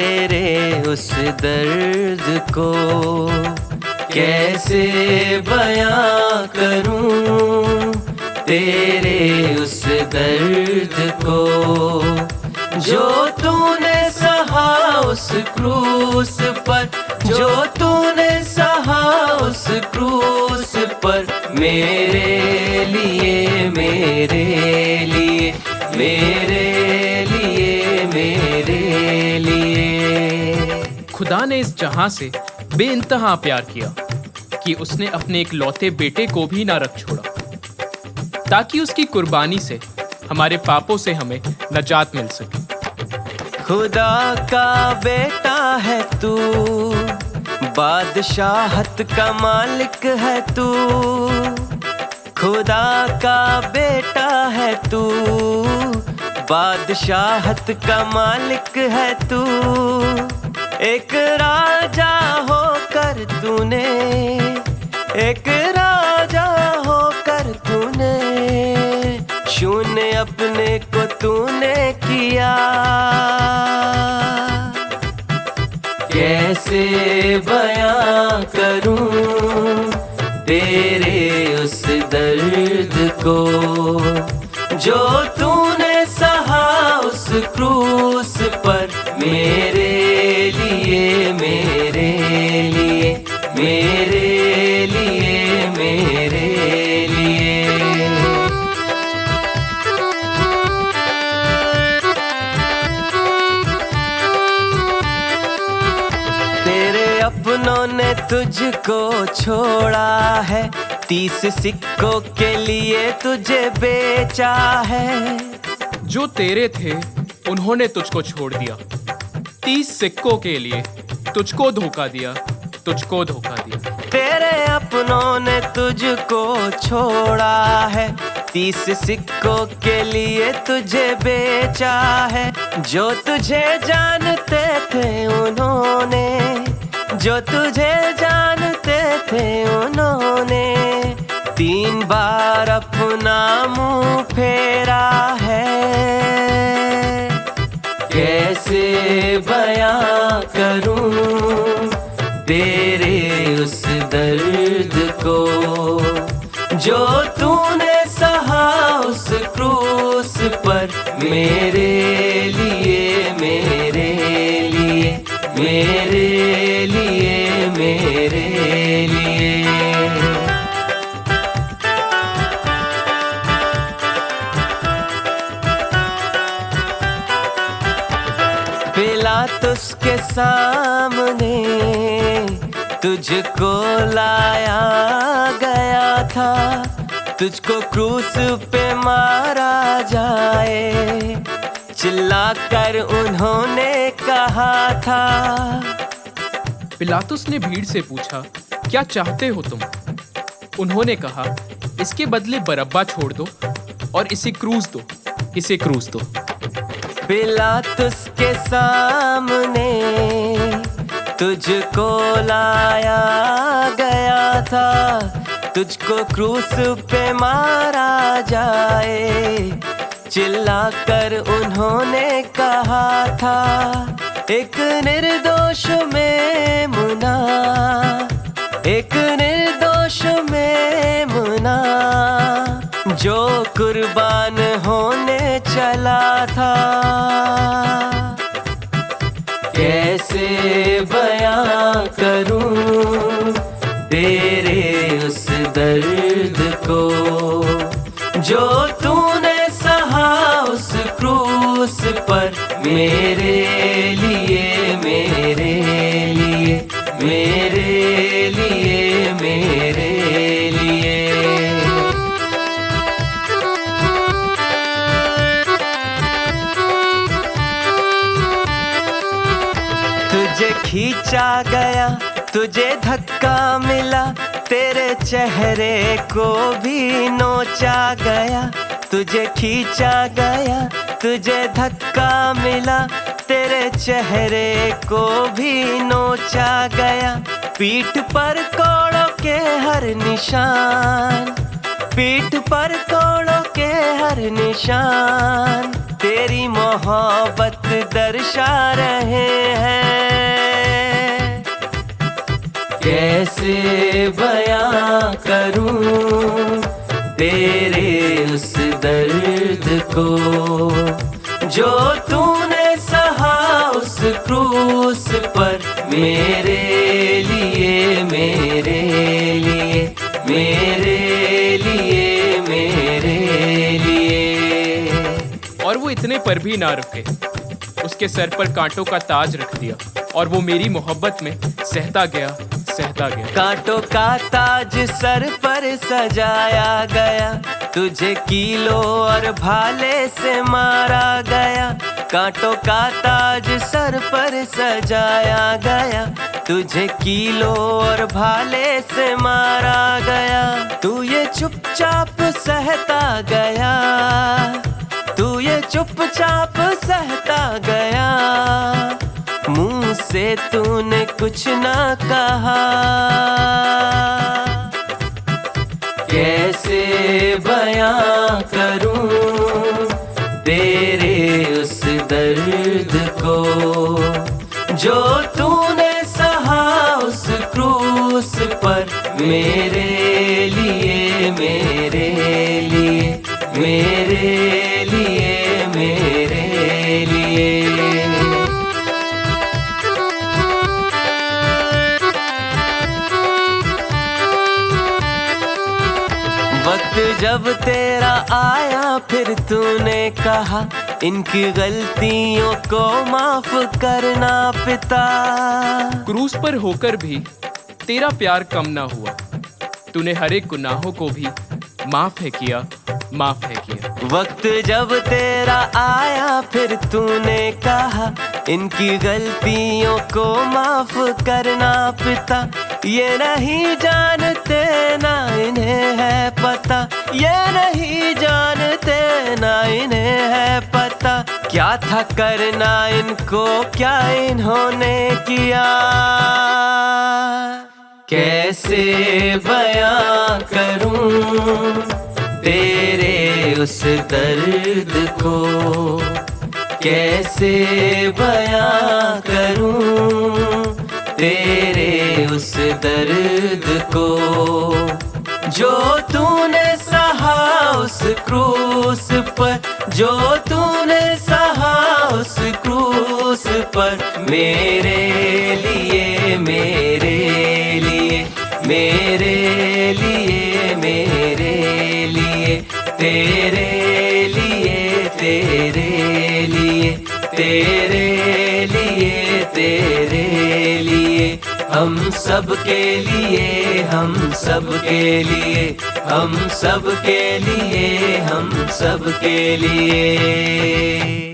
तेरे उस दर्द को कैसे बयां करूं, तेरे उस दर्द को जो तूने सहा उस क्रूस पर, जो तूने सहा उस क्रूस पर, मेरे लिए, मेरे लिए, मेरे लिए, मेरे लिए। खुदा ने इस जहां से बेइंतहा प्यार किया कि उसने अपने इकलौते बेटे को भी ना रख छोड़ा, ताकि उसकी कुर्बानी से हमारे पापों से हमें नजात मिल सके। खुदा का बेटा है तू, बादशाहत का मालिक है तू, खुदा का बेटा है तू, बादशाहत का मालिक है तू। एक राजा होकर तूने, एक राजा होकर तूने, शून्य अपने को तूने किया। कैसे बयां करूं तेरे उस दर्द को जो तूने सहा उस क्रूस पर, मेरे लिए, मेरे लिए, मेरे लिए, मेरे लिए। तेरे अपनों ने तुझको छोड़ा है, 30 सिक्कों के लिए तुझे बेचा है। जो तेरे थे उन्होंने तुझको छोड़ दिया, 30 सिक्कों के लिए तुझको धोखा दिया, तुझको धोखा दिया। तेरे अपनों ने तुझको छोड़ा है, 30 सिक्कों के लिए तुझे बेचा है। जो तुझे जानते थे उन्होंने, जो तुझे जानते थे उन्होंने, 3 बार अपना मुंह फेरा है। कैसे बयां करूं तेरे उस दर्द को जो तूने सहा उस क्रूस पर, मेरे लिए, मेरे लिए, मेरे लिए, मेरे लिए। पिलातुस के सामने तुझको लाया गया था, तुझको क्रूस पे मारा जाए, चिल्लाकर उन्होंने कहा था। पिलातुस ने भीड़ से पूछा, क्या चाहते हो तुम? उन्होंने कहा, इसके बदले बरअब्बा छोड़ दो और इसे क्रूस दो, इसे क्रूस दो। पिलातुस के सामने तुझको लाया गया था, तुझको क्रूस पे मारा जाए, चिल्लाकर उन्होंने कहा था। एक निर्दोष मेमुना, एक निर्दोष मेमुना, जो कुर्बान होने चला था। कैसे बयां करूं तेरे उस दर्द को जो तूने सहा उस क्रूस पर, मेरे लिए, मेरे लिए, मेरे लिए, मेरे लिए। तुझे खींचा गया, तुझे धक्का मिला, तेरे चेहरे को भी नोचा गया। तुझे खींचा गया, तुझे धक्का मिला, तेरे चेहरे को भी नोचा गया। पीठ पर कोड़ों के हर निशान, पीठ पर कोड़ों के हर निशान, तेरी मोहब्बत दर्शा रहे हैं। कैसे बयां करूं तेरे उस दर्द को जो तूने सहा उस क्रूस पर मेरे लिए, मेरे लिए, मेरे लिए, मेरे लिए। और वो इतने पर भी ना रुके, उसके सर पर कांटों का ताज रख दिया और वो मेरी मोहब्बत में सहता गया, सहता गया। कांटों का ताज सर पर सजाया गया, तुझे कीलों और भाले से मारा गया। कांटों का ताज सर पर सजाया गया, तुझे कीलों और भाले से मारा गया। तू ये चुपचाप सहता गया, तू ये चुपचाप सहता गया, मुंह से तूने कुछ ना कहा। कैसे बयां करूं तेरे उस दर्द को जो तूने सहा उस क्रूस पर मेरे लिए, मेरे लिए, मेरे लिए, मेरे लिए। वक्त जब तेरा आया फिर तूने कहा इनकी गलतियों को माफ करना पिता। क्रूस पर होकर भी तेरा प्यार कम ना हुआ, तूने हर एक गुनाहों को भी माफ है किया, माफ है किया। वक्त जब तेरा आया फिर तूने कहा इनकी गलतियों को माफ करना पिता। ये नहीं जानते ना इन्हें है पता, ये नहीं जानते ना इन्हें है पता, क्या था करना इनको क्या इन्होंने किया। कैसे बयां करूं तेरे उस दर्द को, कैसे बयां करूं तेरे उस दर्द को जो तूने सहा उस क्रूस पर, जो तूने सहा उस क्रूस पर मेरे लिए, मेरे लिए, मेरे लिए, मेरे लिए, तेरे लिए, तेरे लिए, तेरे लिए, तेरे लिए, हम सब के लिए, हम सब के लिए, हम सब के लिए, हम सब के लिए।